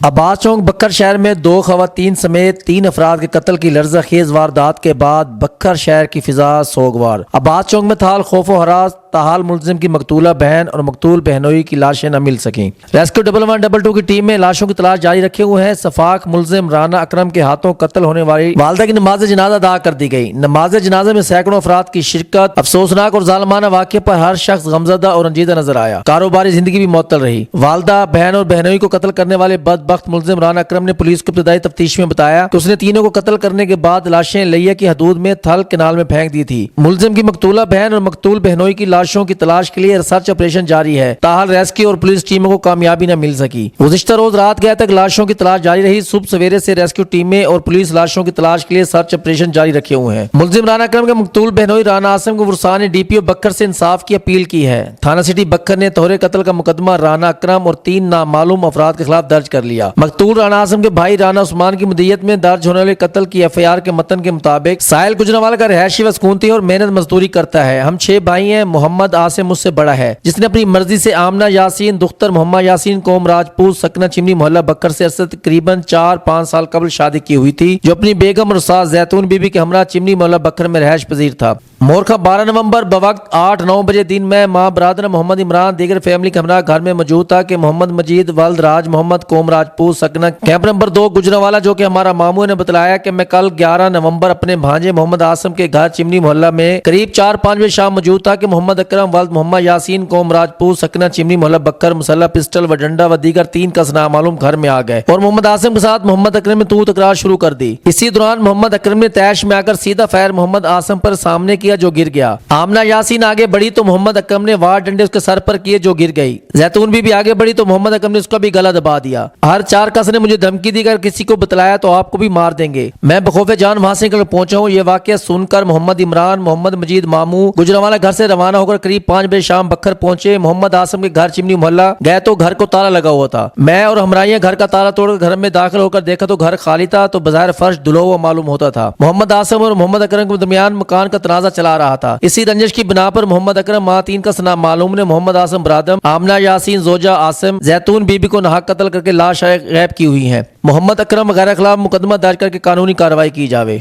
अब्बास चौक बक्खर शहर में 2 खवातीन समेत 3 अफराद के कत्ल की लर्ज़ाखेज़ वारदात के बाद बक्खर शहर की फिजा सोगवार। अब्बास चौक में थाल खौफ व हरास, ताहाल मुलजिम की मकतूला बहन और मकतूल बहनोई की लाशें न मिल सकें। रेस्क्यू 1112 की टीम में लाशों की तलाश जारी रखे हुए है। सफाक मुलजिम राना अकरम के हाथों कत्ल होने वाली वालदा की नमाज जनाजा अदा कर दी गई। नमाज जनाजा में सैकड़ों अफराद की शिरकत। अफसोसनाक और जालमाना वाक़े पर हर शख्स गमजदा और रंजीदा नजर आया। कारोबारी जिंदगी भी मुअत्तल रही। वालदा, बहन और बहनोई को कत्ल करने वाले बदबख्त मुलजिम राना अकरम ने पुलिस को इब्तदाई तफ्तीश में बताया कि उसने तीनों को कत्ल करने के बाद लाशें लिया की हदूद में थल किनाल में फेंक दी थी। मुलजिम की मकतूला बहन और मकतूल बहनोई की लाशों की तलाश के लिए रिसर्च ऑपरेशन जारी है। ताहल रेस्क्यू और पुलिस टीमों को कामयाबी न मिल सकी। गुज़िश्ता रोज रात गए तक लाशों की तलाश जारी रही। सुबह सवेरे से रेस्क्यू टीमें और पुलिस लाशों की तलाश के लिए सर्च ऑपरेशन जारी रखे हुए हैं। मुलजिम राना अकरम के मकतूल बहनोई राना आसिम को वुरसा ने डीपीओ बक्खर से इंसाफ की अपील की है। थाना सिटी बक्खर ने तोहरे कत्ल का मुकदमा राना अकरम और 3 नामालूम अफराद के खिलाफ दर्ज कर लिया। मकतूल राना आसिम के भाई राना उस्मान की मुद्दत में दर्ज होने वाले कत्ल की एफआईआर के मतन के मुताबिक साहिल गुजरावाला का रिहायशी व सुकूनती और मेहनत मजदूरी करता है। हम 6 भाई हैं। मोहम्मद आसिम मुझसे बड़ा है, जिसने अपनी मर्जी से आमना यासीन दुख्तर मोहम्मद यासीन कौम राजपूत सकना चिमनी मोहल्ला बक्कर से अरसे तकरीबन 4-5 साल कबल शादी की हुई थी, जो अपनी बेगम और सास जैतून बीबी के हमरा चिमनी मोहल्ला बक्कर में रहश पजीर था। मोरखा 12 नवंबर बवक्त 8-9 बजे दिन में माँ बरादर मोहम्मद इमरान दीगर फैमिली के हमरा घर में मौजूद था कि मोहम्मद मजीद वल्द राज मोहम्मद कौम राजपूत सकना कैंप नंबर 2 गुजरावाला, जो कि हमारा मामू ने बताया कि मैं कल 11 नवंबर अपने भांजे मोहम्मद आसम के घर चिमनी मोहल्ला में करीब 4-5 बजे शाम मौजूद था कि मोहम्मद अकरम वल्द मोहम्मद यासीन कौम राजपूत सकना चिमनी मोहल्ला बक्कर मुसल्ला पिस्टल व डंडा व दीगर 3 कस नामालूम घर में आ गए और मोहम्मद आसिम के साथ मोहम्मद अकरम ने तू तकरार शुरू कर दी। इसी दौरान मोहम्मद अकरम ने तैश में आकर सीधा फायर मोहम्मद आसिम पर सामने किया, जो गिर गया। आमना यासीन आगे बढ़ी तो मोहम्मद अकरम ने वार डंडे उसके सर पर किए, जो गिर गई। जैतून भी आगे बढ़ी तो मोहम्मद अकरम ने उसका भी गला दबा दिया। हर 4 कस ने मुझे धमकी दी, अगर किसी को बतलाया तो आपको भी मार देंगे। मैं बखौफे जान वहां से पहुंचा हूँ। ये वाकया सुनकर मोहम्मद इमरान मोहम्मद मजीद मामू गुजरावाला घर से रवाना होकर करीब 5 बजे शाम बक्खर पहुंचे। मोहम्मद आसम के घर चिमनी मोहल्ला गए तो घर को ताला लगा हुआ था। मैं और हमराइयां घर का ताला तोड़कर घर में दाखिल होकर देखा तो घर खाली था, तो बाजार फर्श धुला हुआ मालूम होता था। मोहम्मद आसम और मोहम्मद अकरम के दरमियान मकान का तनाजा चला रहा था। इसी रंजिश की बिना पर मोहम्मद अकरम माँ 3 का सना मालूम ने मोहम्मद आसम बरादम आमना यासीन जोजा आसिम जैतून बीबी को नाहक कत्ल करके लाश गैब की हुई है। मोहम्मद अकरम वगैरह खिलाफ मुकदमा दर्ज करके कानूनी कार्रवाई की जावे।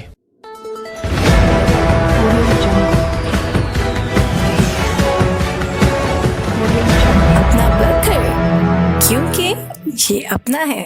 अपना बक्खर, क्योंकि ये अपना है।